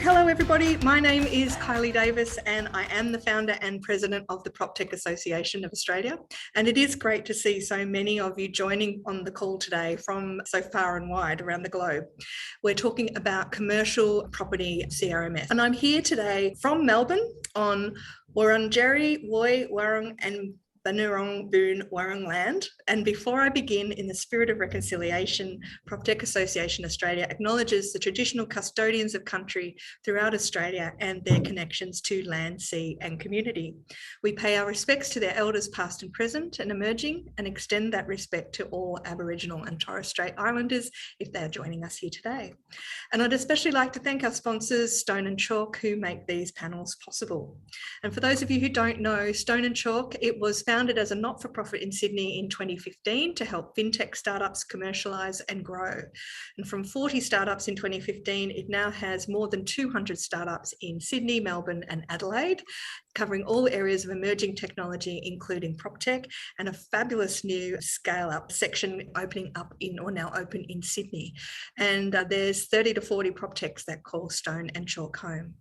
Hello everybody, my name is Kylie Davis and I am the founder and president of the Proptech Association of Australia. And it is great to see so many of you joining on the call today from so far and wide around the globe. We're talking about commercial property CRMS. And I'm here today from Melbourne on Wurundjeri, Woi, Wurrung and Bunurong Boon Wurrung land. And before I begin, in the spirit of reconciliation, Proptech Association Australia acknowledges the traditional custodians of country throughout Australia and their connections to land, sea and community. We pay our respects to their elders past and present and emerging, and extend that respect to all Aboriginal and Torres Strait Islanders if they are joining us here today. And I'd especially like to thank our sponsors, Stone and Chalk, who make these panels possible. And for those of you who don't know, Stone and Chalk, it was founded as a not-for-profit in Sydney in 2015 to help fintech startups commercialise and grow. And from 40 startups in 2015, it now has more than 200 startups in Sydney, Melbourne and Adelaide, covering all areas of emerging technology, including PropTech, and a fabulous new scale-up section opening up in, or now open in Sydney. And there's 30 to 40 PropTechs that call Stone and Chalk home.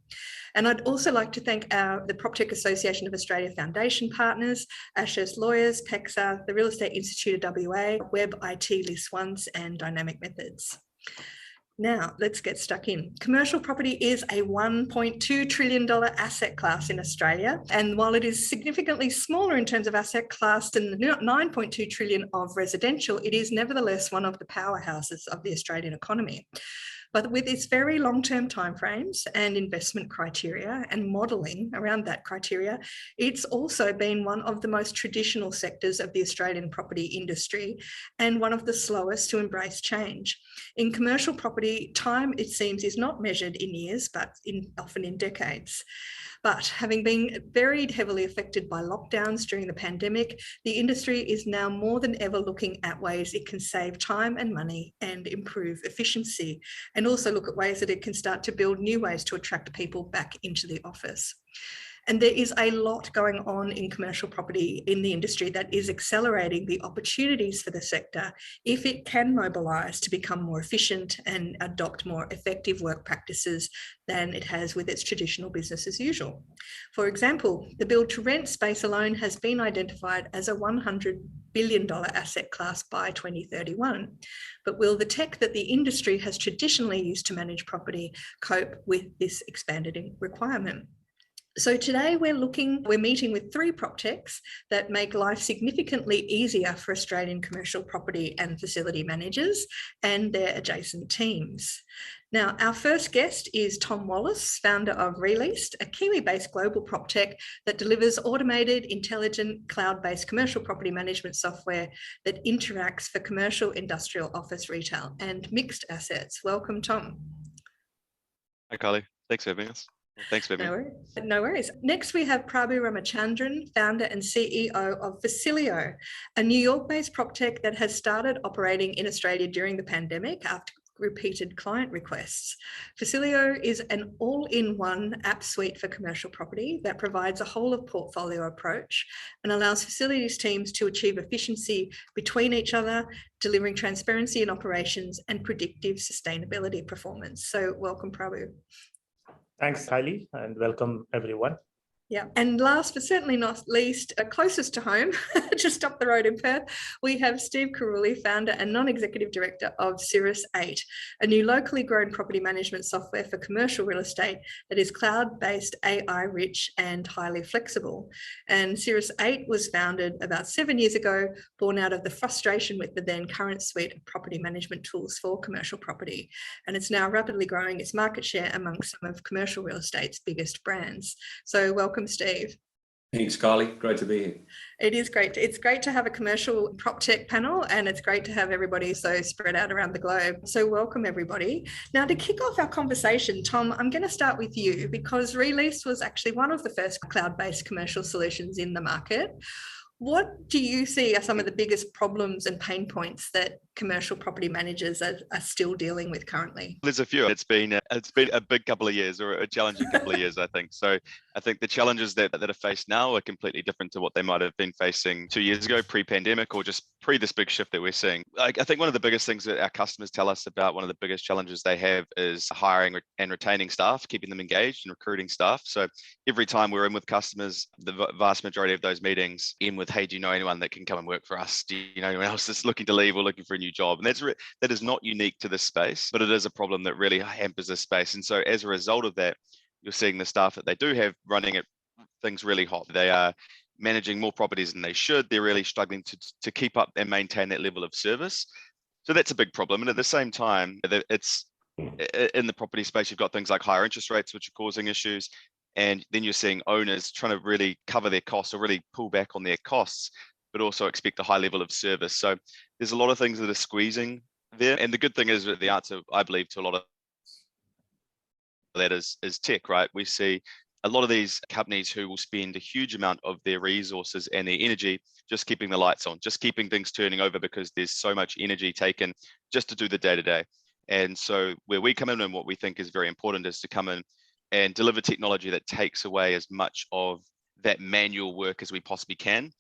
And I'd also like to thank the Proptech Association of Australia Foundation partners, Ashurst Lawyers, PEXA, the Real Estate Institute of WA, Web IT List Once and Dynamic Methods. Now, let's get stuck in. Commercial property is a $1.2 trillion asset class in Australia. And while it is significantly smaller in terms of asset class than the $9.2 trillion of residential, it is nevertheless one of the powerhouses of the Australian economy. But with its very long-term timeframes and investment criteria and modelling around that criteria, it's also been one of the most traditional sectors of the Australian property industry and one of the slowest to embrace change. In commercial property, time, it seems, is not measured in years, but often in decades. But having been very heavily affected by lockdowns during the pandemic, the industry is now more than ever looking at ways it can save time and money and improve efficiency, and also look at ways that it can start to build new ways to attract people back into the office. And there is a lot going on in commercial property in the industry that is accelerating the opportunities for the sector if it can mobilise to become more efficient and adopt more effective work practices than it has with its traditional business as usual. For example, the build to rent space alone has been identified as a $100 billion asset class by 2031. But will the tech that the industry has traditionally used to manage property cope with this expanded requirement? So today we're meeting with 3 PropTechs that make life significantly easier for Australian commercial property and facility managers and their adjacent teams. Now, our first guest is Tom Wallace, founder of Re-Leased, a Kiwi-based global PropTech that delivers automated, intelligent, cloud-based commercial property management software that interacts for commercial, industrial, office, retail, and mixed assets. Welcome, Tom. Hi, Kylie. Thanks for having us. Thanks, baby. No worries. Next, we have Prabhu Ramachandran, founder and CEO of Facilio, a New York-based PropTech that has started operating in Australia during the pandemic after repeated client requests. Facilio is an all-in-one app suite for commercial property that provides a whole-of-portfolio approach and allows facilities teams to achieve efficiency between each other, delivering transparency in operations and predictive sustainability performance. So welcome, Prabhu. Thanks, Kylie, and welcome everyone. Yeah, and last but certainly not least, closest to home, just up the road in Perth, we have Steve Carulli, founder and non-executive director of Cirrus 8, a new locally grown property management software for commercial real estate that is cloud-based, AI-rich and highly flexible. And Cirrus 8 was founded about 7 years ago, born out of the frustration with the then current suite of property management tools for commercial property. And it's now rapidly growing its market share amongst some of commercial real estate's biggest brands. So welcome, Steve. Thanks, Kylie. Great to be here. It is great. It's great to have a commercial PropTech panel, and it's great to have everybody so spread out around the globe. So welcome, everybody. Now, to kick off our conversation, Tom, I'm going to start with you because Re-Leased was actually one of the first cloud-based commercial solutions in the market. What do you see are some of the biggest problems and pain points that commercial property managers are still dealing with currently? There's a few. It's been a big couple of years, or a challenging couple of years, I think. So I think the challenges that are faced now are completely different to what they might have been facing 2 years ago, pre-pandemic, or just pre this big shift that we're seeing. I think one of the biggest things that our customers tell us about, one of the biggest challenges they have, is hiring and retaining staff, keeping them engaged and recruiting staff. So every time we're in with customers, the vast majority of those meetings end with, "Hey, do you know anyone that can come and work for us? Do you know anyone else that's looking to leave or looking for a new job?" And that is not unique to this space, but it is a problem that really hampers this space. And so as a result of that, you're seeing the staff that they do have running at things really hot. They are managing more properties than they should. They're really struggling to keep up and maintain that level of service. So that's a big problem. And at the same time, it's in the property space, you've got things like higher interest rates, which are causing issues. And then you're seeing owners trying to really cover their costs or really pull back on their costs, but also expect a high level of service. So there's a lot of things that are squeezing there. And the good thing is that the answer, I believe, to a lot of that is tech, right? We see a lot of these companies who will spend a huge amount of their resources and their energy just keeping the lights on, just keeping things turning over, because there's so much energy taken just to do the day-to-day. And so where we come in, and what we think is very important, is to come in and deliver technology that takes away as much of that manual work as we possibly can.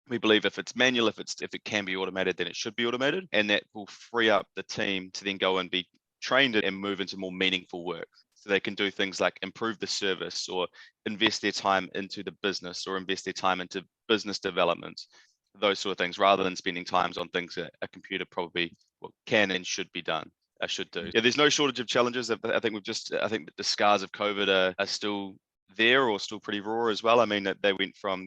We believe if it's manual, if it can be automated, then it should be automated, and that will free up the team to then go and be trained and move into more meaningful work. So they can do things like improve the service, or invest their time into the business, or invest their time into business development, those sort of things, rather than spending times on things that a computer probably can and should be done. Should do. Yeah, there's no shortage of challenges. I think the scars of COVID are still there, or still pretty raw as well. I mean, that the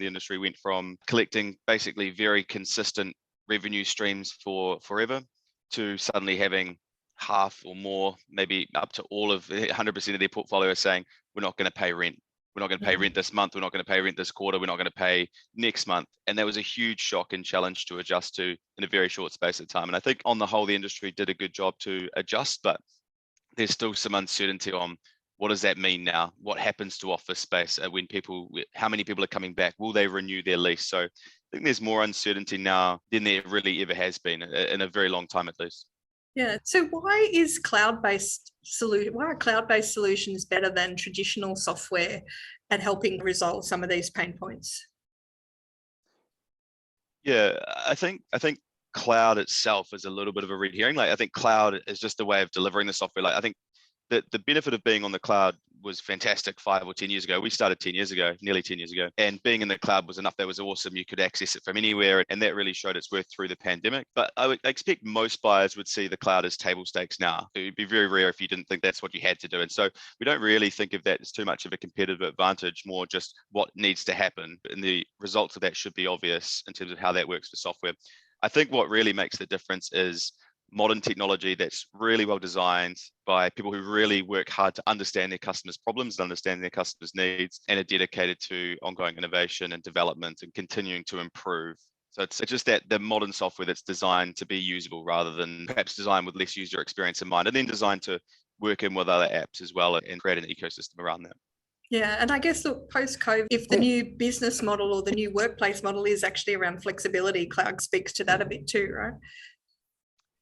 industry went from collecting basically very consistent revenue streams for forever, to suddenly having half or more, maybe up to all of 100% of their portfolio saying, "We're not going to pay rent. We're not going to pay rent this month. We're not going to pay rent this quarter. We're not going to pay next month." And that was a huge shock and challenge to adjust to in a very short space of time. And I think on the whole, the industry did a good job to adjust, but there's still some uncertainty on what does that mean now? What happens to office space how many people are coming back? Will they renew their lease? So I think there's more uncertainty now than there really ever has been in a very long time, at least. Yeah. So why are cloud-based solutions better than traditional software at helping resolve some of these pain points? Yeah, I think cloud itself is a little bit of a red herring. Like, I think cloud is just a way of delivering the software. Like, I think that the benefit of being on the cloud was fantastic 5 or 10 years ago. We started nearly 10 years ago, and being in the cloud was enough. That was awesome. You could access it from anywhere, and that really showed its worth through the pandemic. But I expect most buyers would see the cloud as table stakes now. It would be very rare if you didn't think that's what you had to do. And so we don't really think of that as too much of a competitive advantage, more just what needs to happen. And the results of that should be obvious in terms of how that works for software. I think what really makes the difference is modern technology that's really well designed by people who really work hard to understand their customers' problems and understand their customers' needs, and are dedicated to ongoing innovation and development and continuing to improve. So it's just that the modern software that's designed to be usable, rather than perhaps designed with less user experience in mind, and then designed to work in with other apps as well and create an ecosystem around that. Yeah, and I guess, look, post-COVID, if the new business model or the new workplace model is actually around flexibility, cloud speaks to that a bit too, right?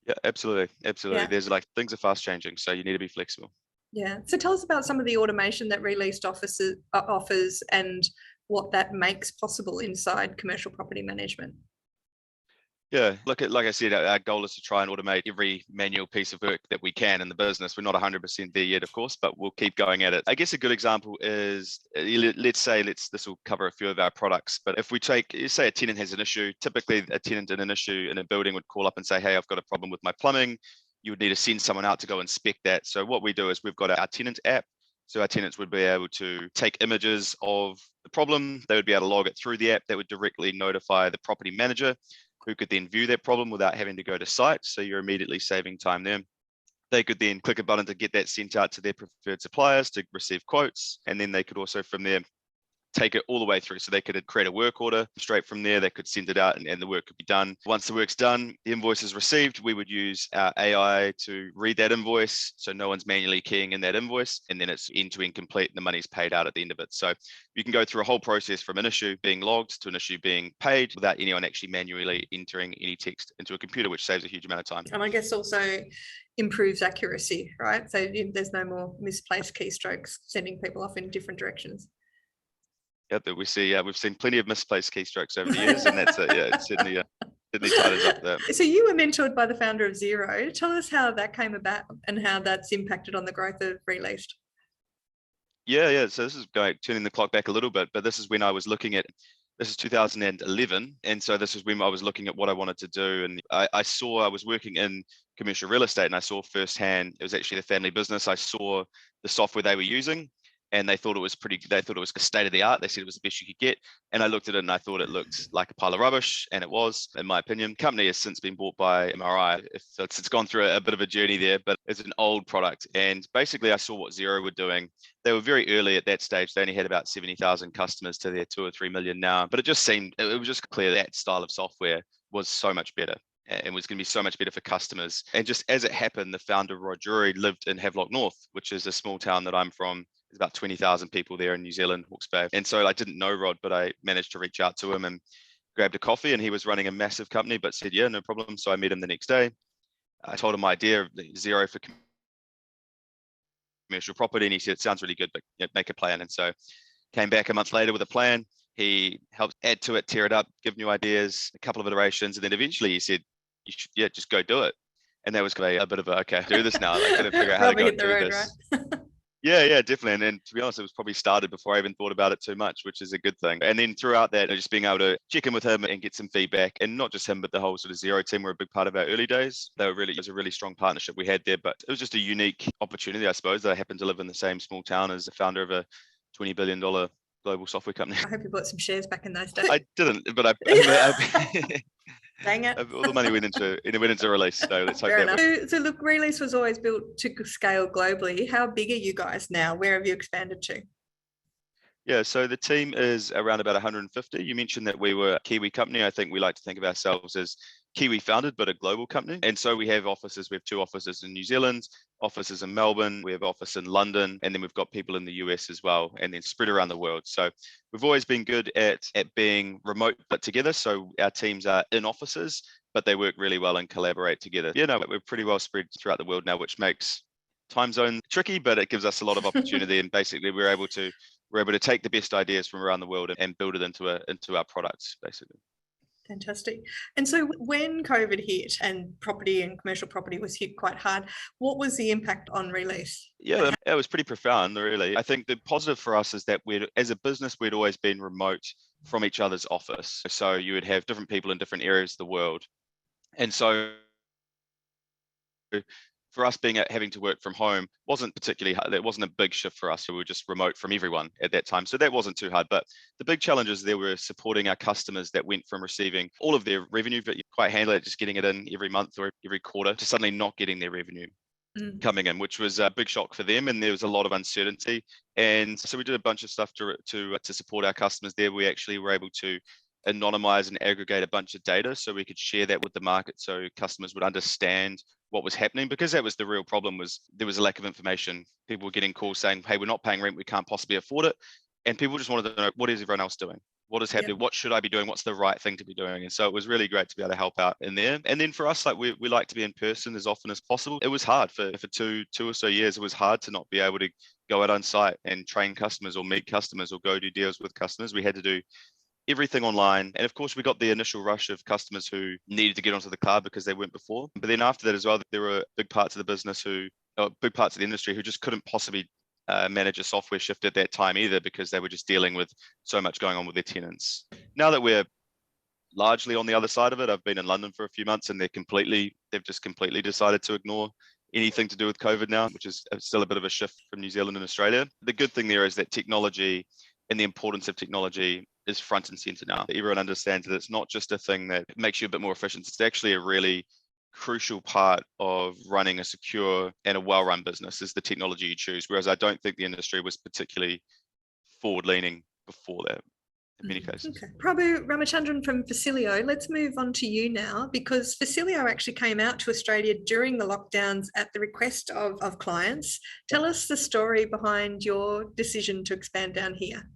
Yeah, absolutely. Yeah. There's things are fast changing, so you need to be flexible. Yeah. So tell us about some of the automation that Re-Leased offers and what that makes possible inside commercial property management. Yeah, like I said, our goal is to try and automate every manual piece of work that we can in the business. We're not 100% there yet, of course, but we'll keep going at it. I guess a good example is, this will cover a few of our products, but if we say a tenant has an issue, typically a tenant in an issue in a building would call up and say, "Hey, I've got a problem with my plumbing." You would need to send someone out to go inspect that. So what we do is we've got our tenant app. So our tenants would be able to take images of the problem. They would be able to log it through the app. That would directly notify the property manager, who could then view that problem without having to go to site. So you're immediately saving time there. They could then click a button to get that sent out to their preferred suppliers to receive quotes. And then they could also from there take it all the way through. So they could create a work order straight from there. They could send it out and the work could be done. Once the work's done, the invoice is received. We would use our AI to read that invoice. So no one's manually keying in that invoice, and then it's end-to-end complete and the money's paid out at the end of it. So you can go through a whole process from an issue being logged to an issue being paid without anyone actually manually entering any text into a computer, which saves a huge amount of time. And I guess also improves accuracy, right? So there's no more misplaced keystrokes sending people off in different directions. Yeah, that we see. We've seen plenty of misplaced keystrokes over the years, and that's it's certainly ties up there. So you were mentored by the founder of Xero. Tell us how that came about and how that's impacted on the growth of Re-Leased. Yeah. So this is turning the clock back a little bit, but this is when I was looking at. This is 2011, and so this is when I was looking at what I wanted to do, and I was working in commercial real estate, and I saw firsthand. It was actually the family business. I saw the software they were using, and they thought it was state of the art. They said it was the best you could get. And I looked at it and I thought it looked like a pile of rubbish. And it was, in my opinion. The company has since been bought by MRI. It's gone through a bit of a journey there, but it's an old product. And basically I saw what Xero were doing. They were very early at that stage. They only had about 70,000 customers to their 2 or 3 million now. But it just seemed, it was just clear that style of software was so much better. And was going to be so much better for customers. And just as it happened, the founder, Rod Drury, lived in Havelock North, which is a small town that I'm from. There's about 20,000 people there in New Zealand, Hawke's Bay. And so I didn't know Rod, but I managed to reach out to him and grabbed a coffee, and he was running a massive company, but said, yeah, no problem. So I met him the next day. I told him my idea of Xero for commercial property, and he said, it sounds really good, but make a plan. And so came back a month later with a plan. He helped add to it, tear it up, give new ideas, a couple of iterations. And then eventually he said, you should, just go do it. And that was a bit of okay, do this now. Like, gotta figure out how to go do this. Right? Yeah, definitely. And to be honest, it was probably started before I even thought about it too much, which is a good thing. And then throughout that, just being able to check in with him and get some feedback, and not just him, but the whole sort of Xero team were a big part of our early days. It was a really strong partnership we had there, but it was just a unique opportunity, I suppose, that I happened to live in the same small town as the founder of a $20 billion global software company. I hope you bought some shares back in those days. I didn't, but I Dang it. all the money went into Re-Leased. So let's hope Fair that enough. So look, Re-Leased was always built to scale globally. How big are you guys now? Where have you expanded to? Yeah, so the team is around about 150. You mentioned that we were a Kiwi company. I think we like to think of ourselves as Kiwi founded, but a global company. And so we have offices. We have 2 offices in New Zealand, offices in Melbourne. We have an office in London, and then we've got people in the US as well, and then spread around the world. So we've always been good at being remote but together. So our teams are in offices, but they work really well and collaborate together. We're pretty well spread throughout the world now, which makes time zone tricky, but it gives us a lot of opportunity. And basically we're able to take the best ideas from around the world and build it into our products, basically. Fantastic. And so when COVID hit and property and commercial property was hit quite hard, what was the impact on Re-Leased? Yeah, it was pretty profound, really. I think the positive for us is that as a business, we'd always been remote from each other's office. So you would have different people in different areas of the world. And so for us having to work from home wasn't particularly hard. It wasn't a big shift for us. So we were just remote from everyone at that time. So that wasn't too hard. But the big challenges there were supporting our customers that went from receiving all of their revenue, but quite handle it, just getting it in every month or every quarter, to suddenly not getting their revenue coming in, which was a big shock for them. And there was a lot of uncertainty. And so we did a bunch of stuff to support our customers there. We actually were able to anonymize and aggregate a bunch of data so we could share that with the market so customers would understand what was happening, because that was the real problem. Was there was a lack of information. People were getting calls saying, hey, we're not paying rent, we can't possibly afford it. And people just wanted to know, what is everyone else doing? What is happening? What should I be doing? What's the right thing to be doing? And so it was really great to be able to help out in there. And then for us, like we like to be in person as often as possible. It was hard for two or so years. It was hard to not be able to go out on site and train customers or meet customers or go do deals with customers. We had to do everything online. And of course, we got the initial rush of customers who needed to get onto the cloud because they weren't before. But then after that as well, there were big parts of the business big parts of the industry who just couldn't possibly manage a software shift at that time either, because they were just dealing with so much going on with their tenants. Now that we're largely on the other side of it, I've been in London for a few months, and they've just completely decided to ignore anything to do with COVID now, which is still a bit of a shift from New Zealand and Australia. The good thing there is that technology and the importance of technology is front and center now. Everyone understands that it's not just a thing that makes you a bit more efficient. It's actually a really crucial part of running a secure and a well-run business is the technology you choose. Whereas I don't think the industry was particularly forward-leaning before that in many cases. Okay. Prabhu, Ramachandran from Facilio, let's move on to you now, because Facilio actually came out to Australia during the lockdowns at the request of clients. Tell us the story behind your decision to expand down here.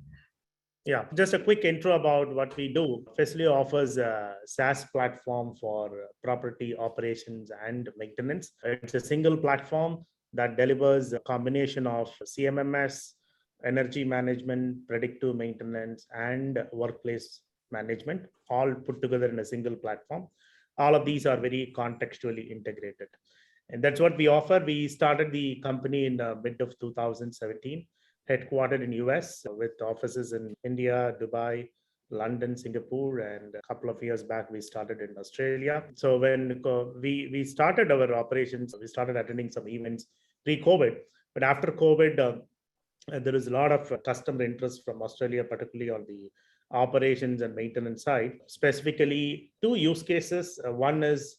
Yeah, just a quick intro about what we do. Facilio offers a SaaS platform for property operations and maintenance. It's a single platform that delivers a combination of CMMS, energy management, predictive maintenance, and workplace management, all put together in a single platform. All of these are very contextually integrated. And that's what we offer. We started the company in the mid of 2017. Headquartered in US with offices in India, Dubai, London, Singapore, and a couple of years back, we started in Australia. So when we started our operations, we started attending some events pre-COVID. But after COVID, there is a lot of customer interest from Australia, particularly on the operations and maintenance side. Specifically, two use cases. One is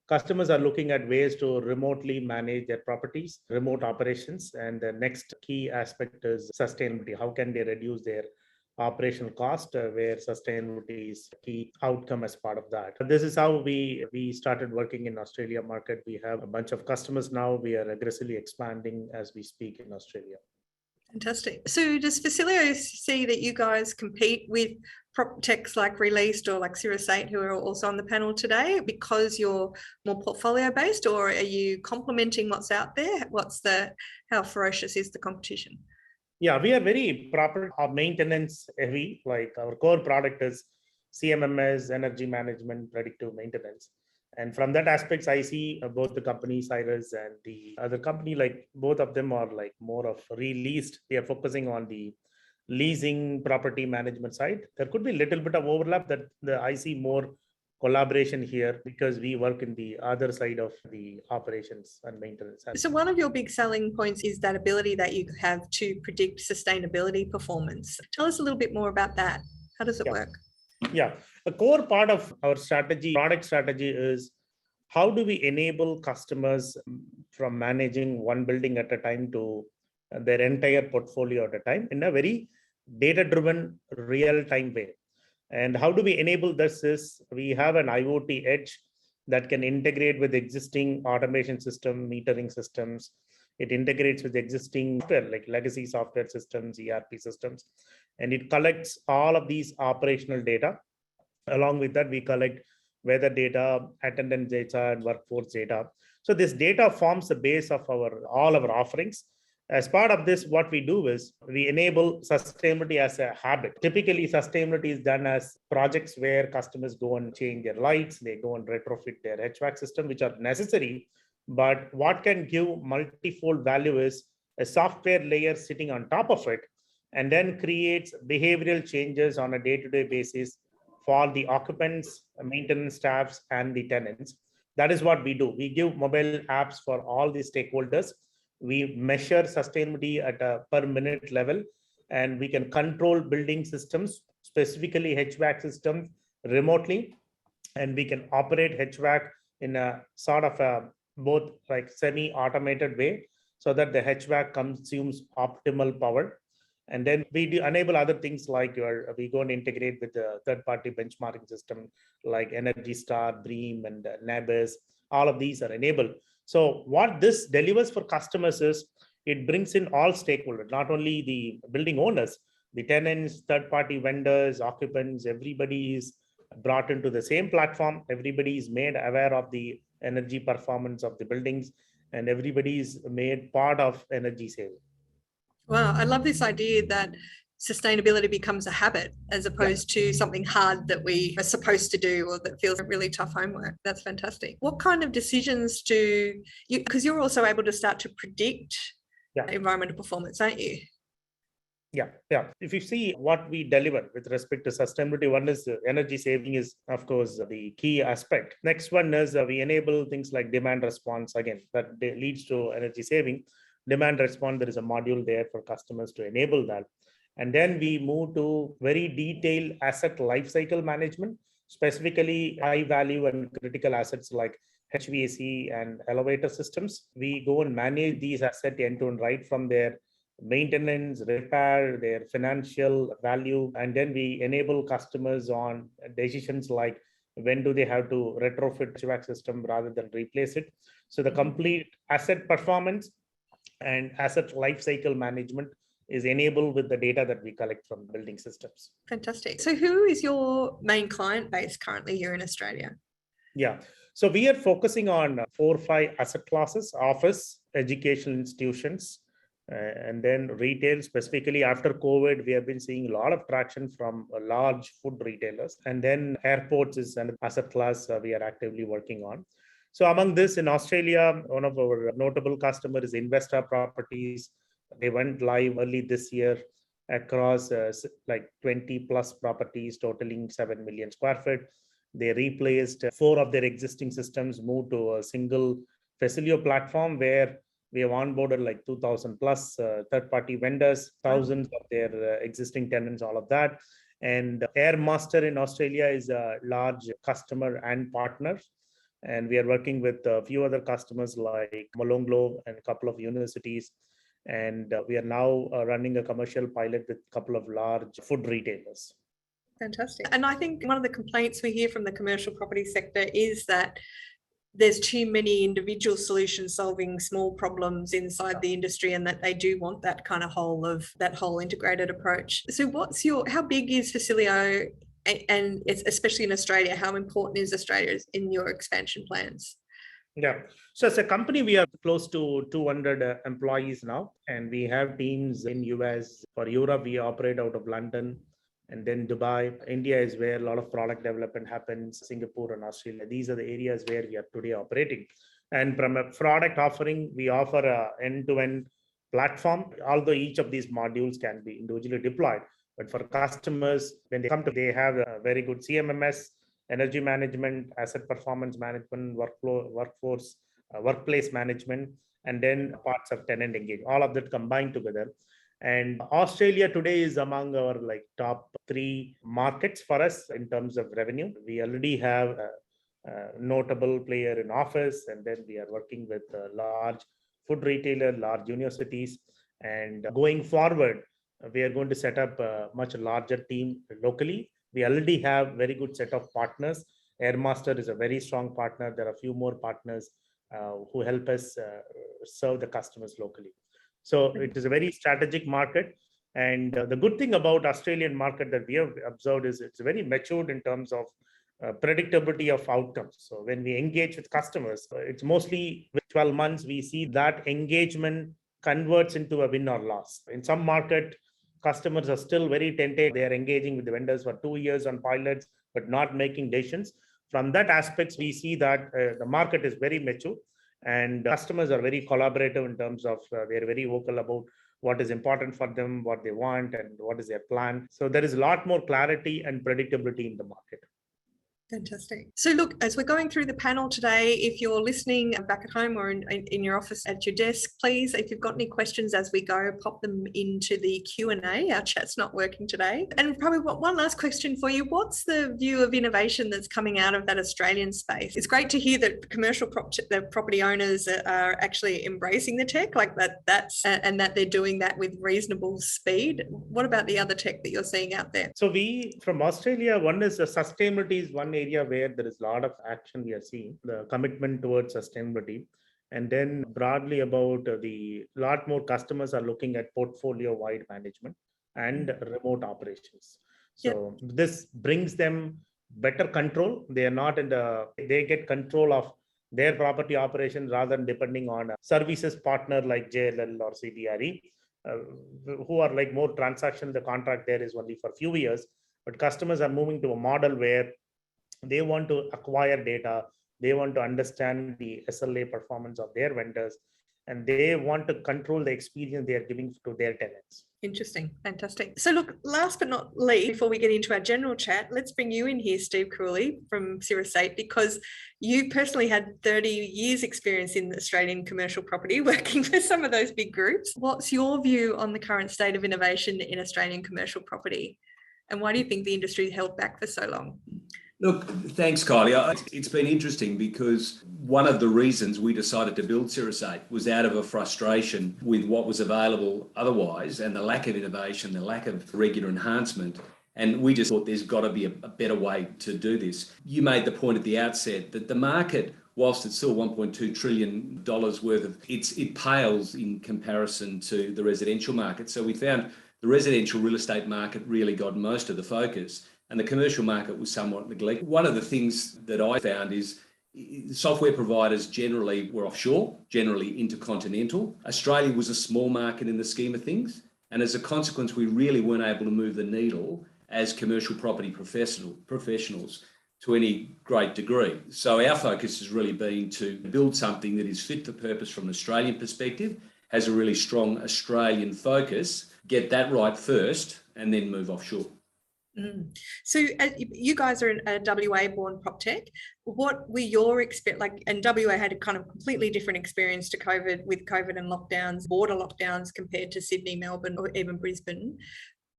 customers are looking at ways to remotely manage their properties, remote operations. And the next key aspect is sustainability. How can they reduce their operational cost, where sustainability is a key outcome as part of that. This is how we started working in Australia market. We have a bunch of customers now. We are aggressively expanding as we speak in Australia. Fantastic. So does Facilio see that you guys compete with Proptechs like Re-Leased or like Cirrus 8, who are also on the panel today, because you're more portfolio based, or are you complementing what's out there? How ferocious is the competition? Yeah, we are very proper maintenance heavy. Like our core product is CMMS, energy management, predictive maintenance. And from that aspects, I see both the company, Cyrus, and the other company, like both of them are like more of Re-Leased. They are focusing on the leasing property management side. There could be a little bit of overlap that I see more collaboration here because we work in the other side of the operations and maintenance. So one of your big selling points is that ability that you have to predict sustainability performance. Tell us a little bit more about that. How does it work? Yeah, a core part of our strategy, product strategy, is how do we enable customers from managing one building at a time to their entire portfolio at a time in a very data-driven, real-time way. And how do we enable this is we have an IoT edge that can integrate with existing automation system, metering systems. It integrates with existing software like legacy software systems, ERP systems, and it collects all of these operational data. Along with that, we collect weather data, attendance data, and workforce data. So this data forms the base of all our offerings. As part of this, what we do is we enable sustainability as a habit. Typically, sustainability is done as projects where customers go and change their lights, they go and retrofit their HVAC system, which are necessary. But what can give multifold value is a software layer sitting on top of it, and then creates behavioral changes on a day-to-day basis for the occupants, maintenance staffs, and the tenants. That is what we do. We give mobile apps for all the stakeholders. We measure sustainability at a per minute level, and we can control building systems, specifically HVAC systems, remotely. And we can operate HVAC in a sort of a both like semi-automated way so that the HVAC consumes optimal power. And then we enable other things like we go and integrate with the third-party benchmarking system like Energy Star, Bream, and NABERS. All of these are enabled. So what this delivers for customers is it brings in all stakeholders, not only the building owners, the tenants, third-party vendors, occupants, everybody is brought into the same platform. Everybody is made aware of the energy performance of the buildings, and everybody is made part of energy saving. Wow, I love this idea that sustainability becomes a habit as opposed to something hard that we are supposed to do or that feels really tough homework. That's fantastic. What kind of decisions do you, because you're also able to start to predict environmental performance, aren't you? Yeah. If you see what we deliver with respect to sustainability, one is energy saving is, of course, the key aspect. Next one is we enable things like demand response. Again, that leads to energy saving. Demand response, there is a module there for customers to enable that. And then we move to very detailed asset lifecycle management, specifically high value and critical assets like HVAC and elevator systems. We go and manage these assets end to end right from their maintenance, repair, their financial value, and then we enable customers on decisions like when do they have to retrofit HVAC system rather than replace it. So the complete asset performance and asset lifecycle management is enabled with the data that we collect from building systems. Fantastic. So who is your main client base currently here in Australia? Yeah, so we are focusing on 4 or 5 asset classes: office, educational institutions, and then retail. Specifically after COVID, we have been seeing a lot of traction from large food retailers. And then airports is an asset class we are actively working on. So among this, in Australia, one of our notable customers is Investor Properties. They went live early this year across like 20 plus properties totaling 7 million square feet. They replaced 4 of their existing systems, moved to a single Facilio platform where we have onboarded like 2,000 plus third-party vendors, thousands of their existing tenants, all of that. And Airmaster in Australia is a large customer and partner. And we are working with a few other customers like Molonglo and a couple of universities. And we are now running a commercial pilot with a couple of large food retailers. Fantastic. And I think one of the complaints we hear from the commercial property sector is that there's too many individual solutions solving small problems inside the industry, and that they do want that kind of whole integrated approach. So how big is Facilio, and especially in Australia, how important is Australia in your expansion plans? Yeah. So as a company, we are close to 200 employees now, and we have teams in US. For Europe, we operate out of London. And then Dubai. India is where a lot of product development happens, Singapore and Australia. These are the areas where we are today operating. And from a product offering, we offer an end-to-end platform, although each of these modules can be individually deployed. But for customers, when they come to, they have a very good CMMS, energy management, asset performance management, workforce, workplace management, and then parts of tenant engagement, all of that combined together. And Australia today is among our like top 3 markets for us in terms of revenue. We already have a notable player in office, and then we are working with a large food retailer, large universities. And going forward, we are going to set up a much larger team locally. We already have very good set of partners. Airmaster is a very strong partner. There are a few more partners who help us serve the customers locally. So it is a very strategic market. And the good thing about Australian market that we have observed is it's very matured in terms of predictability of outcomes. So when we engage with customers, it's mostly with 12 months, we see that engagement converts into a win or loss. In some market, customers are still very tentative. They are engaging with the vendors for 2 years on pilots, but not making decisions. From that aspect, we see that the market is very mature. And customers are very collaborative in terms of they're very vocal about what is important for them, what they want, and what is their plan. So there is a lot more clarity and predictability in the market. Fantastic. So look, as we're going through the panel today, if you're listening back at home or in your office at your desk, please, if you've got any questions as we go, pop them into the Q&A. Our chat's not working today. And probably one last question for you. What's the view of innovation that's coming out of that Australian space? It's great to hear that commercial property owners are actually embracing the tech like that, and that they're doing that with reasonable speed. What about the other tech that you're seeing out there? So we, from Australia, one is sustainability is one area where there is a lot of action we are seeing, the commitment towards sustainability. And then broadly about the lot more customers are looking at portfolio-wide management and remote operations. So this brings them better control. They are not they get control of their property operation rather than depending on a services partner like JLL or CBRE, who are like more transactional. The contract there is only for a few years, but customers are moving to a model where they want to acquire data, they want to understand the SLA performance of their vendors, and they want to control the experience they are giving to their tenants. Interesting. Fantastic. So look, last but not least, before we get into our general chat, let's bring you in here, Steve Carulli from Cirrus 8, because you personally had 30 years experience in Australian commercial property working for some of those big groups. What's your view on the current state of innovation in Australian commercial property? And why do you think the industry held back for so long? Look, thanks, Kylie. It's been interesting because one of the reasons we decided to build Cirrus 8 was out of a frustration with what was available otherwise and the lack of innovation, the lack of regular enhancement. And we just thought there's got to be a better way to do this. You made the point at the outset that the market, whilst it's still $1.2 trillion worth of, it pales in comparison to the residential market. So we found the residential real estate market really got most of the focus, and the commercial market was somewhat neglected. One of the things that I found is software providers generally were offshore, generally intercontinental. Australia was a small market in the scheme of things, and as a consequence, we really weren't able to move the needle as commercial property professionals to any great degree. So our focus has really been to build something that is fit for purpose from an Australian perspective, has a really strong Australian focus, get that right first, and then move offshore. So you guys are a WA-born PropTech. What were your and WA had a kind of completely different experience to COVID and lockdowns, border lockdowns compared to Sydney, Melbourne, or even Brisbane.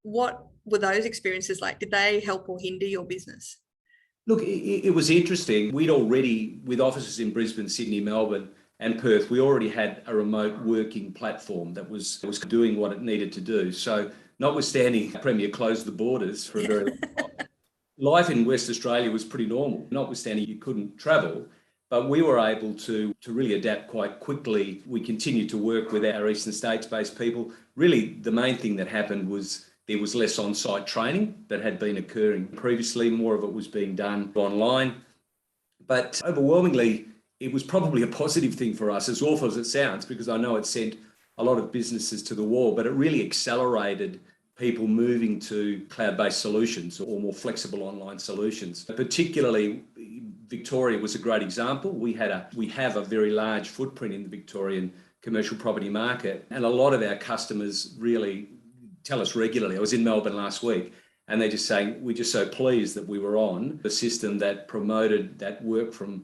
What were those experiences like? Did they help or hinder your business? Look, it was interesting. We'd already, with offices in Brisbane, Sydney, Melbourne, and Perth, we already had a remote working platform that was doing what it needed to do. So notwithstanding the Premier closed the borders for a very long time, life in West Australia was pretty normal, notwithstanding you couldn't travel, but we were able to really adapt quite quickly. We continued to work with our Eastern States-based people. Really, the main thing that happened was there was less on-site training that had been occurring previously. More of it was being done online. But overwhelmingly, it was probably a positive thing for us, as awful as it sounds, because I know it sent a lot of businesses to the wall, but it really accelerated people moving to cloud-based solutions or more flexible online solutions. Particularly, Victoria was a great example. We have a very large footprint in the Victorian commercial property market, and a lot of our customers really tell us regularly. I was in Melbourne last week, and they're just saying, we're just so pleased that we were on the system that promoted that work from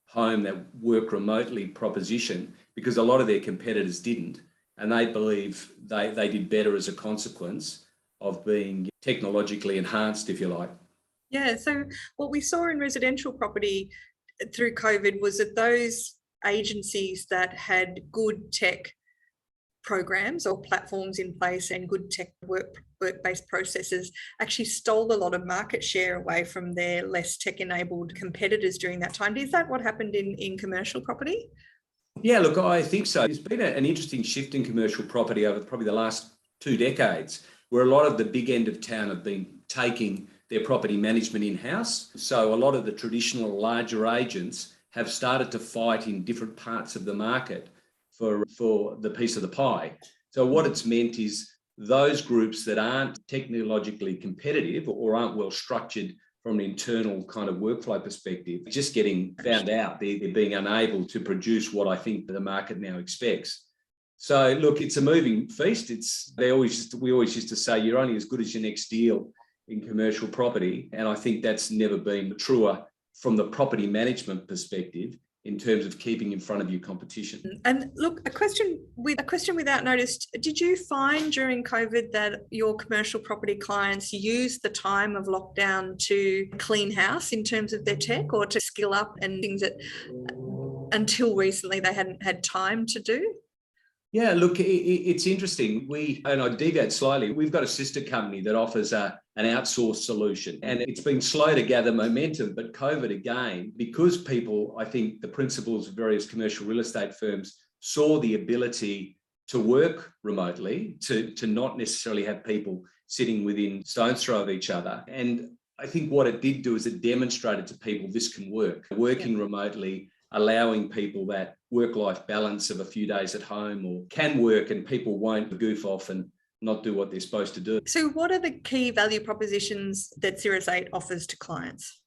home, that work remotely proposition, because a lot of their competitors didn't. And they believe they did better as a consequence of being technologically enhanced, if you like. Yeah, so what we saw in residential property through COVID was that those agencies that had good tech programs or platforms in place and good tech work-based processes actually stole a lot of market share away from their less tech-enabled competitors during that time. Is that what happened in commercial property? Yeah, look, I think so. There's been an interesting shift in commercial property over probably the last 2 decades, where a lot of the big end of town have been taking their property management in-house. So a lot of the traditional larger agents have started to fight in different parts of the market for the piece of the pie. So what it's meant is those groups that aren't technologically competitive or aren't well structured from an internal kind of workflow perspective, just getting found out. They're being unable to produce what I think the market now expects. So look, it's a moving feast. We always used to say you're only as good as your next deal in commercial property, and I think that's never been truer from the property management perspective in terms of keeping in front of your competition. And look, a question without notice, did you find during COVID that your commercial property clients used the time of lockdown to clean house in terms of their tech or to skill up and things that until recently they hadn't had time to do? Yeah, look, it's interesting. And I deviate slightly, we've got a sister company that offers an outsourced solution, and it's been slow to gather momentum, but COVID again, because people, I think the principals of various commercial real estate firms saw the ability to work remotely, to not necessarily have people sitting within stone's throw of each other. And I think what it did do is it demonstrated to people this can work. Working remotely, allowing people that work-life balance of a few days at home or can work, and people won't goof off and not do what they're supposed to do. So what are the key value propositions that Cirrus 8 offers to clients?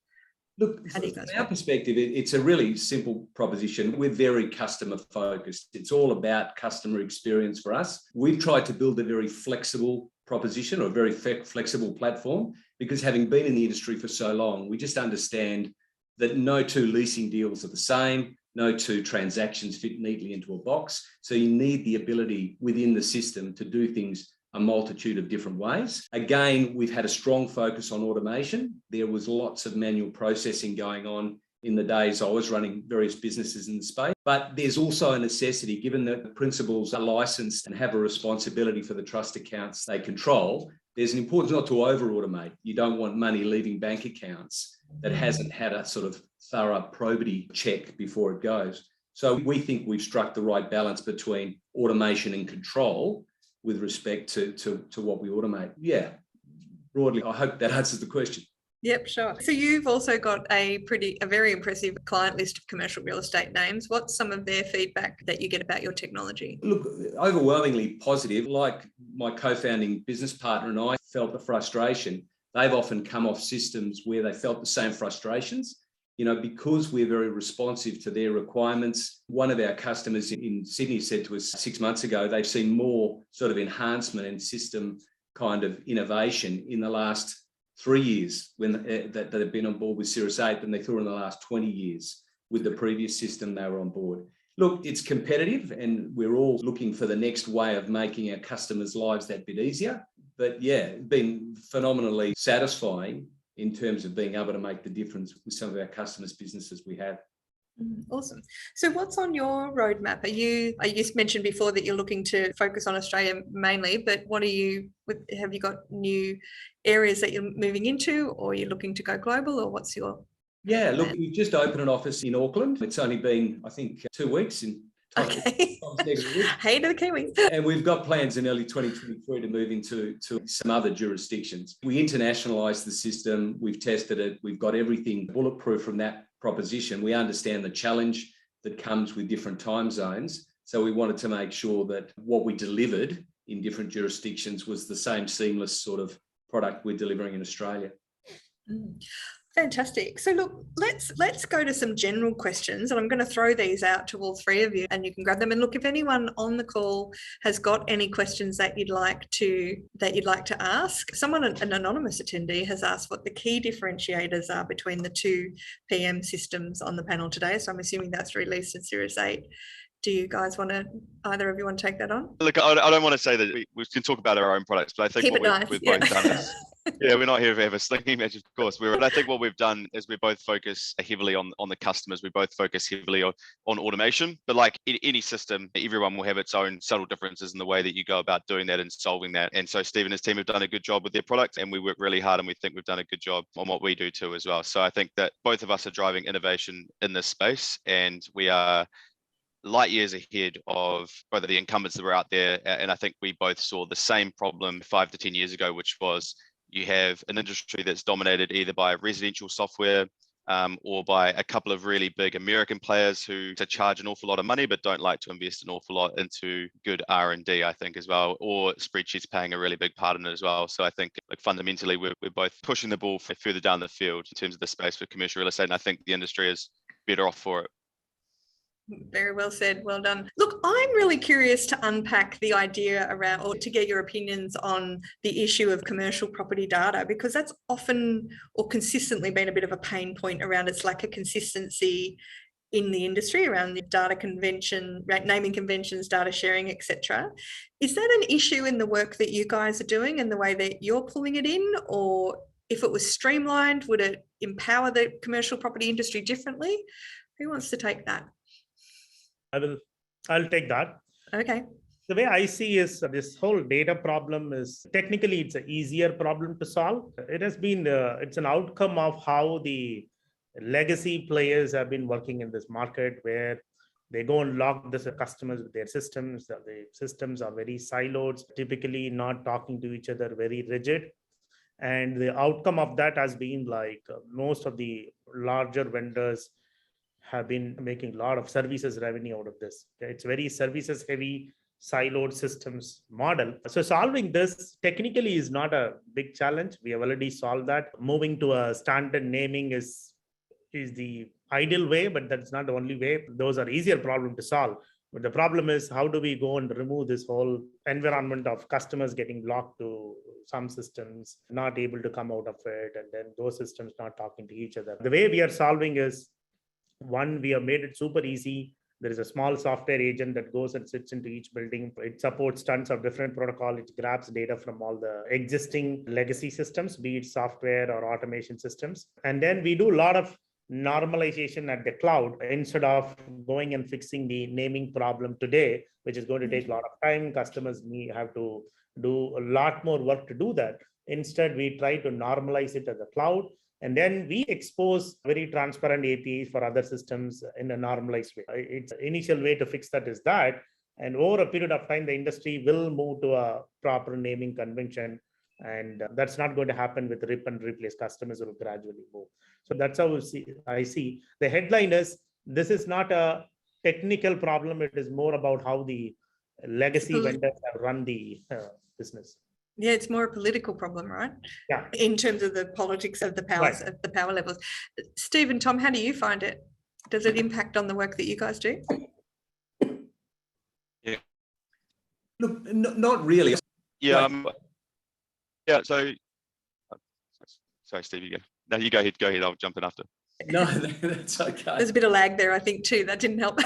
Look, from our perspective, it's a really simple proposition. We're very customer focused. It's all about customer experience for us. We've tried to build a very flexible proposition or a very flexible platform, because having been in the industry for so long, we just understand that no two leasing deals are the same, no two transactions fit neatly into a box. So you need the ability within the system to do things a multitude of different ways. Again, we've had a strong focus on automation. There was lots of manual processing going on in the days I was running various businesses in the space. But there's also a necessity, given that the principals are licensed and have a responsibility for the trust accounts they control, there's an importance not to over-automate. You don't want money leaving bank accounts that hasn't had a sort of thorough probity check before it goes. So we think we've struck the right balance between automation and control with respect to what we automate. Yeah, broadly, I hope that answers the question. Yep, sure. So you've also got a very impressive client list of commercial real estate names. What's some of their feedback that you get about your technology? Look, overwhelmingly positive. Like my co-founding business partner and I felt the frustration. They've often come off systems where they felt the same frustrations. Because we're very responsive to their requirements. One of our customers in Sydney said to us 6 months ago, they've seen more sort of enhancement and system kind of innovation in the last 3 years that they've been on board with Cirrus 8 than they thought in the last 20 years with the previous system they were on board. Look, it's competitive and we're all looking for the next way of making our customers' lives that bit easier. But yeah, it's been phenomenally satisfying in terms of being able to make the difference with some of our customers' businesses we have. Awesome. So what's on your roadmap? You mentioned before that you're looking to focus on Australia mainly, but have you got new areas that you're moving into, or you're looking to go global, or what's your Yeah, look, we've just opened an office in Auckland. It's only been, I think, 2 weeks in time. Okay. Hey to the Kiwis. And we've got plans in early 2023 to move into some other jurisdictions. We internationalised the system. We've tested it. We've got everything bulletproof from that proposition. We understand the challenge that comes with different time zones. So we wanted to make sure that what we delivered in different jurisdictions was the same seamless sort of product we're delivering in Australia. Fantastic. So look, let's go to some general questions, and I'm going to throw these out to all three of you and you can grab them. And look, if anyone on the call has got any questions that you'd like to ask, an anonymous attendee has asked what the key differentiators are between the two PM systems on the panel today. So I'm assuming that's Re-Leased and Cirrus 8. Do you guys either of you want to take that on? Look, I don't want to say that we can talk about our own products, but I think we've both done is, we're not here to have a slinging match, of course. But I think what we've done is we both focus heavily on the customers. We both focus heavily on automation. But like in any system, everyone will have its own subtle differences in the way that you go about doing that and solving that. And so Steve and his team have done a good job with their product, and we work really hard, and we think we've done a good job on what we do too as well. So I think that both of us are driving innovation in this space, and we are light years ahead of both of the incumbents that were out there. And I think we both saw the same problem 5 to 10 years ago, which was you have an industry that's dominated either by residential software or by a couple of really big American players who charge an awful lot of money but don't like to invest an awful lot into good R&D, I think, as well, or spreadsheets paying a really big part in it as well. So I think fundamentally we're both pushing the ball further down the field in terms of the space for commercial real estate, and I think the industry is better off for it. Very well said. Well done. Look, I'm really curious to unpack the idea around, or to get your opinions on the issue of commercial property data, because that's often or consistently been a bit of a pain point around its lack of consistency in the industry around the data convention, naming conventions, data sharing, etc. Is that an issue in the work that you guys are doing and the way that you're pulling it in? Or if it was streamlined, would it empower the commercial property industry differently? Who wants to take that? I'll take that. Okay. The way I see is this whole data problem is technically it's an easier problem to solve. It has been, it's an outcome of how the legacy players have been working in this market, where they go and lock the customers with their systems. The systems are very siloed, typically not talking to each other, very rigid. And the outcome of that has been like most of the larger vendors have been making a lot of services revenue out of this. It's very services heavy, siloed systems model. So solving this technically is not a big challenge. We have already solved that. Moving to a standard naming is the ideal way, but that's not the only way. Those are easier problem to solve. But the problem is, how do we go and remove this whole environment of customers getting locked to some systems, not able to come out of it, and then those systems not talking to each other. The way we are solving is, one, we have made it super easy There is a small software agent that goes and sits into each building. It supports tons of different protocols. It grabs data from all the existing legacy systems, be it software or automation systems. And then we do a lot of normalization at the cloud instead of going and fixing the naming problem today, which is going to take a lot of time. Customers may have to do a lot more work to do that. Instead, we try to normalize it at the cloud. And then we expose very transparent APIs for other systems in a normalized way. It's the initial way to fix that is that. And over a period of time, the industry will move to a proper naming convention. And that's not going to happen with rip and replace. Customers will gradually move. So that's how I see. The headline is, this is not a technical problem. It is more about how the legacy vendors have run the business. Yeah, it's more a political problem, right? Yeah. In terms of the politics of the powers, of the power levels. Steve and Tom, how do you find it? Does it impact on the work that you guys do? Yeah. Look, not really. Yeah. So, sorry, Steve, you go. No, you go ahead. Go ahead. I'll jump in after. No, that's okay. There's a bit of lag there, I think, too. That didn't help.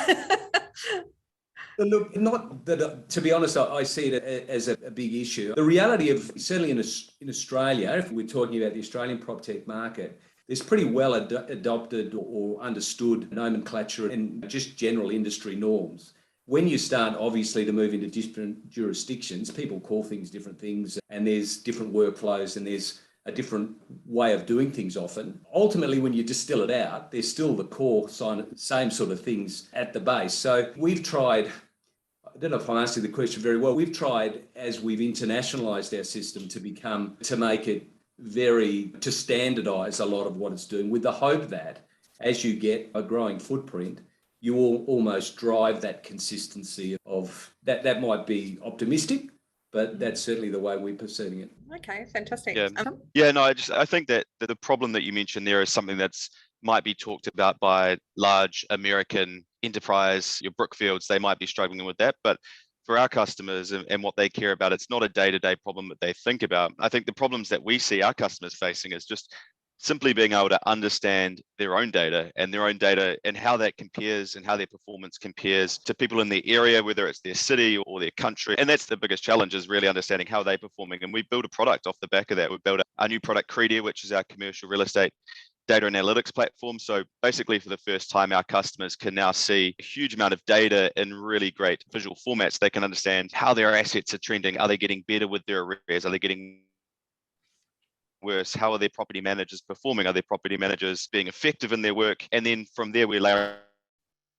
Look, not that, to be honest, I see it as a big issue. The reality of, certainly in Australia, if we're talking about the Australian PropTech market, there's pretty well adopted or understood nomenclature and just general industry norms. When you start, obviously, to move into different jurisdictions, people call things different things, and there's different workflows, and there's a different way of doing things often. Ultimately, when you distill it out, there's still the core same sort of things at the base. So we've tried, I don't know if I'm answering the question very well, we've tried, as we've internationalised our system, to make it to standardise a lot of what it's doing, with the hope that as you get a growing footprint, you will almost drive that consistency of that. That might be optimistic, but that's certainly the way we're perceiving it. Okay, fantastic. Yeah, no, I think that the problem that you mentioned there is something that's might be talked about by large American enterprise, your Brookfields. They might be struggling with that, but for our customers and what they care about, it's not a day-to-day problem that they think about. I think the problems that we see our customers facing is just simply being able to understand their own data and how that compares and how their performance compares to people in their area, whether it's their city or their country. And that's the biggest challenge, is really understanding how they're performing. And we build a product off the back of that. We built our new product, Credia, which is our commercial real estate data and analytics platform. So basically, for the first time, our customers can now see a huge amount of data in really great visual formats. They can understand how their assets are trending. Are they getting better with their arrears? Are they getting worse? How are their property managers performing? Are their property managers being effective in their work? And then from there, we're layering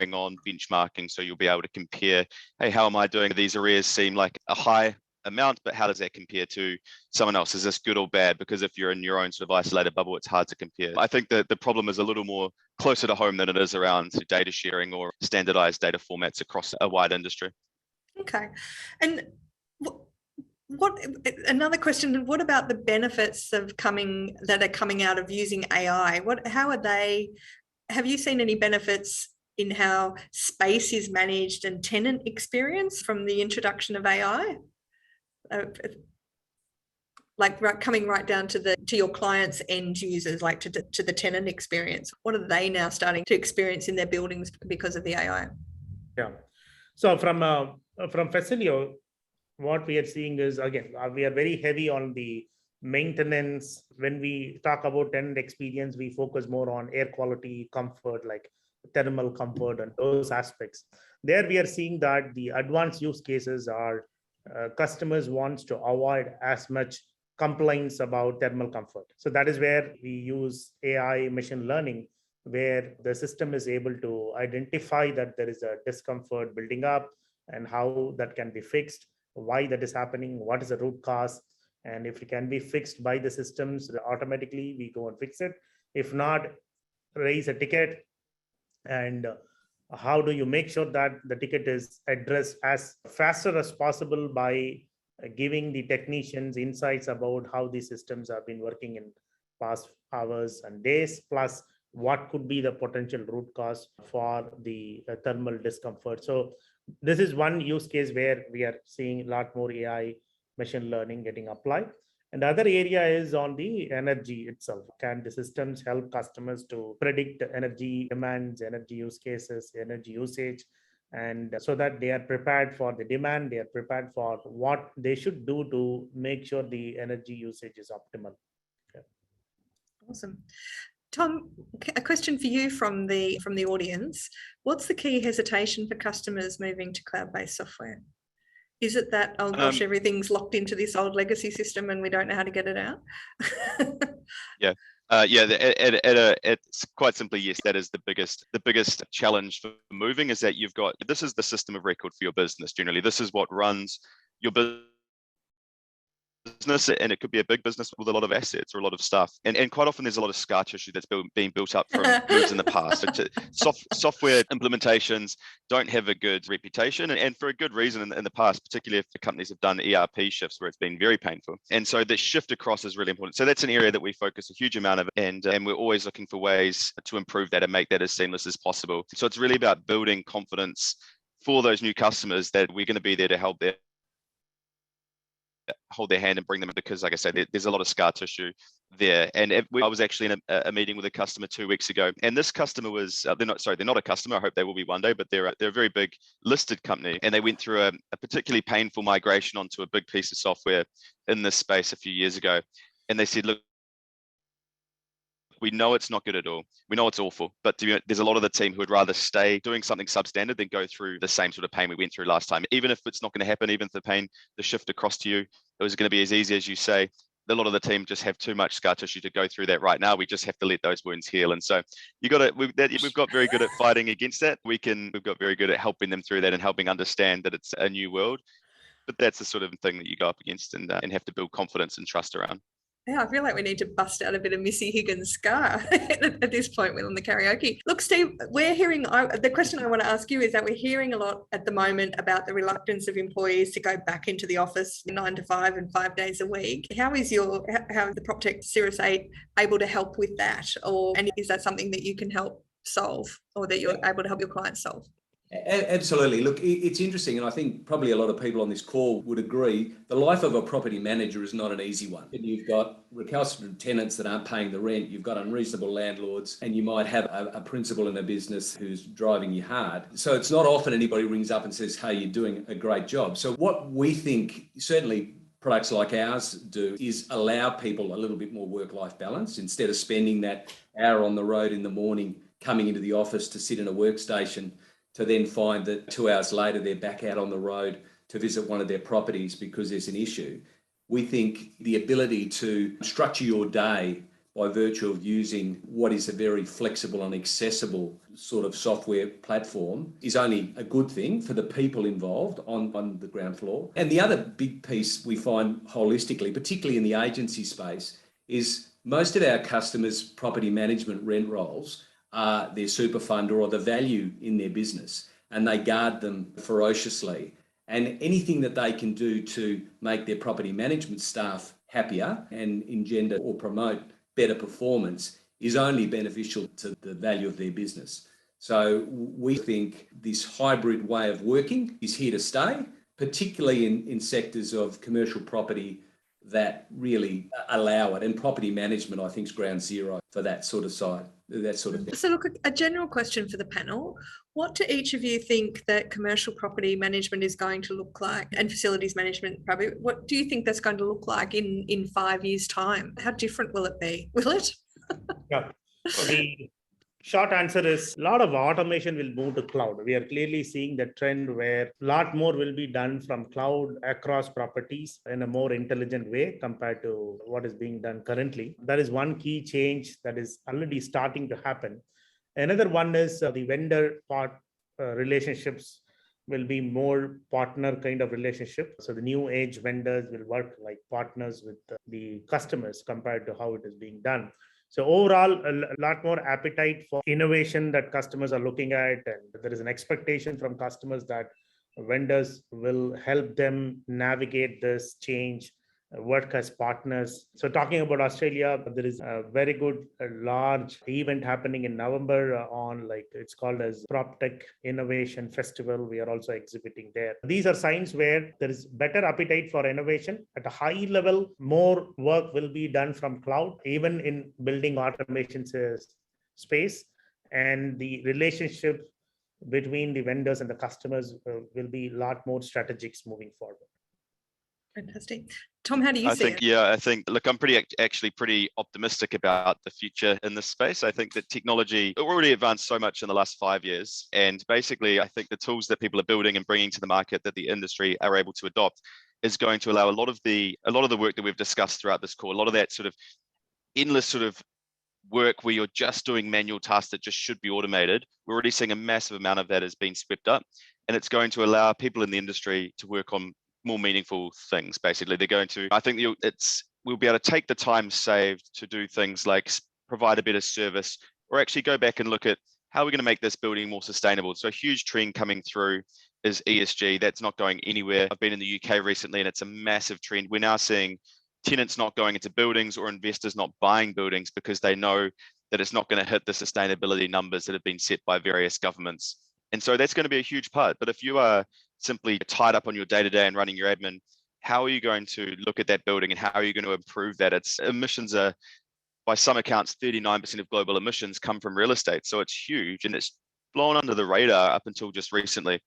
on benchmarking. So you'll be able to compare, hey, how am I doing? These arrears seem like a high amount, but how does that compare to someone else? Is this good or bad? Because if you're in your own sort of isolated bubble, it's hard to compare. I think that the problem is a little more closer to home than it is around data sharing or standardized data formats across a wide industry. Okay. And what another question, what about the benefits that are coming out of using AI? Have you seen any benefits in how space is managed and tenant experience from the introduction of AI? Coming right down to your clients' end users, like to the tenant experience. What are they now starting to experience in their buildings because of the AI? Yeah. So from Facilio, what we are seeing is, again, we are very heavy on the maintenance. When we talk about tenant experience, we focus more on air quality, comfort, like thermal comfort and those aspects. There we are seeing that the advanced use cases are customers wants to avoid as much complaints about thermal comfort. So that is where we use AI machine learning, where the system is able to identify that there is a discomfort building up and how that can be fixed, why that is happening, what is the root cause. And if it can be fixed by the systems, automatically we go and fix it. If not, raise a ticket. And how do you make sure that the ticket is addressed as faster as possible by giving the technicians insights about how the systems have been working in past hours and days, plus what could be the potential root cause for the thermal discomfort. So this is one use case where we are seeing a lot more AI machine learning getting applied. And the other area is on the energy itself. Can the systems help customers to predict energy demands, energy use cases, energy usage, and so that they are prepared for the demand, they are prepared for what they should do to make sure the energy usage is optimal. Okay. Awesome. Tom, a question for you from the audience. What's the key hesitation for customers moving to cloud-based software? Is it that, oh gosh, everything's locked into this old legacy system and we don't know how to get it out? It's quite simply, yes, that is the biggest challenge for moving, is that this is the system of record for your business. Generally, this is what runs your business, and it could be a big business with a lot of assets or a lot of stuff. And quite often there's a lot of scar tissue that's being built up from moves in the past. Software implementations don't have a good reputation, and for a good reason in the past, particularly if the companies have done ERP shifts where it's been very painful. And so the shift across is really important. So that's an area that we focus a huge amount of, and we're always looking for ways to improve that and make that as seamless as possible. So it's really about building confidence for those new customers that we're going to be there to hold their hand and bring them, because like I said, there's a lot of scar tissue there. And I was actually in a meeting with a customer 2 weeks ago, and this customer was they're not a customer. I hope they will be one day, but they're a very big listed company, and they went through a particularly painful migration onto a big piece of software in this space a few years ago. And they said, look, we know it's not good at all. We know it's awful, but there's a lot of the team who would rather stay doing something substandard than go through the same sort of pain we went through last time. Even if it's not going to happen, even if the shift across to you, it was going to be as easy as you say. A lot of the team just have too much scar tissue to go through that right now. We just have to let those wounds heal. And so we've got very good at fighting against that. We've got very good at helping them through that and helping understand that it's a new world. But that's the sort of thing that you go up against and have to build confidence and trust around. Yeah, I feel like we need to bust out a bit of Missy Higgins scar at this point on the karaoke. Look, Steve, we're hearing, the question I want to ask you is that we're hearing a lot at the moment about the reluctance of employees to go back into the office 9 to 5 and 5 days a week. How is the Proptech Cirrus 8 able to help with that? And is that something that you can help solve, or that you're able to help your clients solve? Absolutely. Look, it's interesting, and I think probably a lot of people on this call would agree, the life of a property manager is not an easy one. You've got recalcitrant tenants that aren't paying the rent, you've got unreasonable landlords, and you might have a principal in a business who's driving you hard. So it's not often anybody rings up and says, hey, you're doing a great job. So what we think, certainly products like ours do, is allow people a little bit more work-life balance. Instead of spending that hour on the road in the morning, coming into the office to sit in a workstation, to then find that 2 hours later they're back out on the road to visit one of their properties because there's an issue. We think the ability to structure your day by virtue of using what is a very flexible and accessible sort of software platform is only a good thing for the people involved on the ground floor. And the other big piece we find holistically, particularly in the agency space, is most of our customers' property management rent rolls are their super fund or the value in their business, and they guard them ferociously. And anything that they can do to make their property management staff happier and engender or promote better performance is only beneficial to the value of their business. So we think this hybrid way of working is here to stay, particularly in sectors of commercial property that really allow it. And property management, I think, is ground zero for that sort of side. That sort of thing. So look, a general question for the panel. What do each of you think that commercial property management is going to look like, and facilities management, Prabhu? What do you think that's going to look like in 5 years' time? How different will it be? Will it? Yeah. The short answer is a lot of automation will move to cloud. We are clearly seeing the trend where a lot more will be done from cloud across properties in a more intelligent way compared to what is being done currently. That is one key change that is already starting to happen. Another one is the vendor part relationships will be more partner kind of relationship. So the new age vendors will work like partners with the customers compared to how it is being done. So overall, a lot more appetite for innovation that customers are looking at, and there is an expectation from customers that vendors will help them navigate this change work as partners. So talking about Australia, there is a very good, large event happening in November on it's called as Proptech Innovation Festival. We are also exhibiting there. These are signs where there is better appetite for innovation. At a high level, more work will be done from cloud, even in building automation space, and the relationship between the vendors and the customers will be a lot more strategic moving forward. Fantastic. Tom, how do you see it? I think, look, I'm actually pretty optimistic about the future in this space. I think that technology already advanced so much in the last 5 years. And basically, I think the tools that people are building and bringing to the market that the industry are able to adopt is going to allow a lot of the work that we've discussed throughout this call, a lot of that sort of endless sort of work where you're just doing manual tasks that just should be automated. We're already seeing a massive amount of that is being swept up, and it's going to allow people in the industry to work on more meaningful things. Basically, I think we'll be able to take the time saved to do things like provide a better service, or actually go back and look at how we're going to make this building more sustainable. So a huge trend coming through is ESG. That's not going anywhere. I've been in the UK recently, and it's a massive trend. We're now seeing tenants not going into buildings or investors not buying buildings because they know that it's not going to hit the sustainability numbers that have been set by various governments. And so that's going to be a huge part. But if you are simply tied up on your day-to-day and running your admin, how are you going to look at that building and how are you going to improve that? Emissions are, by some accounts, 39% of global emissions come from real estate. So it's huge, and it's blown under the radar up until just recently.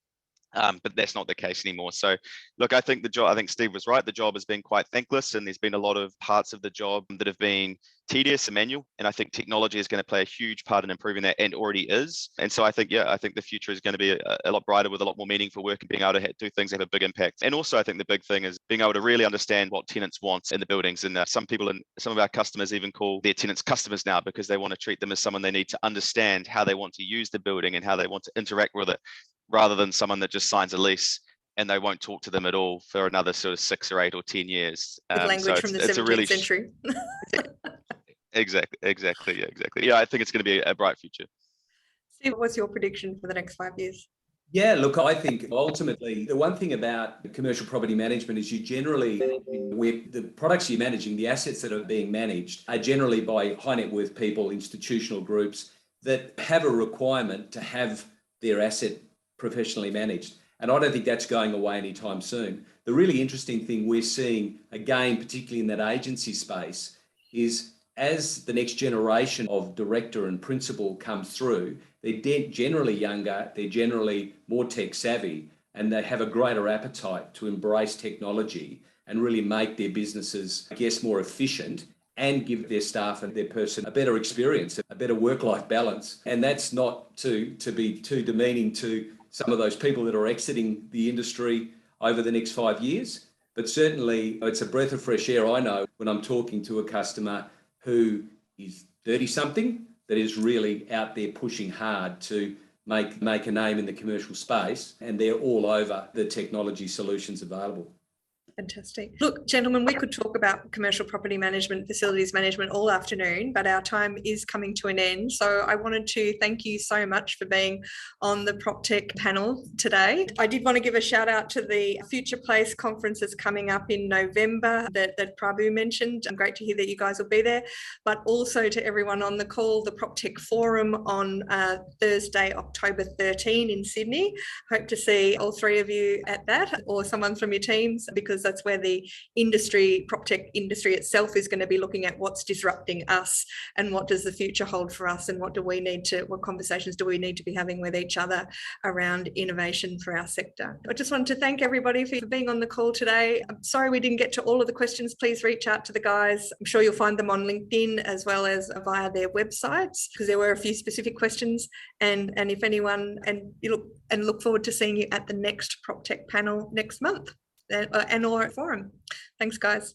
But that's not the case anymore. So look, I think Steve was right. The job has been quite thankless, and there's been a lot of parts of the job that have been tedious and manual. And I think technology is going to play a huge part in improving that, and already is. And so I think the future is going to be a lot brighter with a lot more meaningful work and being able to do things that have a big impact. And also I think the big thing is being able to really understand what tenants want in the buildings. And some of our customers even call their tenants customers now, because they want to treat them as someone they need to understand how they want to use the building and how they want to interact with it, rather than someone that just signs a lease and they won't talk to them at all for another sort of 6 or 8 or 10 years. With language from the 17th century. Exactly. Yeah, I think it's going to be a bright future. Steve, what's your prediction for the next 5 years? Yeah, look, I think ultimately the one thing about commercial property management is you generally, with the products you're managing, the assets that are being managed are generally by high net worth people, institutional groups that have a requirement to have their asset professionally managed. And I don't think that's going away anytime soon. The really interesting thing we're seeing, again, particularly in that agency space, is as the next generation of director and principal comes through, they're generally younger, they're generally more tech savvy, and they have a greater appetite to embrace technology and really make their businesses, I guess, more efficient and give their staff and their person a better experience, a better work-life balance. And that's not to be too demeaning to some of those people that are exiting the industry over the next 5 years. But certainly it's a breath of fresh air, I know, when I'm talking to a customer who is 30-something that is really out there pushing hard to make a name in the commercial space, and they're all over the technology solutions available. Fantastic. Look, gentlemen, we could talk about commercial property management, facilities management all afternoon, but our time is coming to an end. So I wanted to thank you so much for being on the Proptech panel today. I did want to give a shout out to the Future Place conferences coming up in November that Prabhu mentioned. Great to hear that you guys will be there, but also to everyone on the call, the Proptech Forum on Thursday, October 13 in Sydney. Hope to see all 3 of you at that, or someone from your teams, because that's where the PropTech industry itself is going to be looking at what's disrupting us and what does the future hold for us, and what conversations do we need to be having with each other around innovation for our sector. I just wanted to thank everybody for being on the call today. I'm sorry we didn't get to all of the questions. Please reach out to the guys. I'm sure you'll find them on LinkedIn as well as via their websites, because there were a few specific questions. And if anyone, and look forward to seeing you at the next PropTech panel next month. And or forum. Thanks, guys.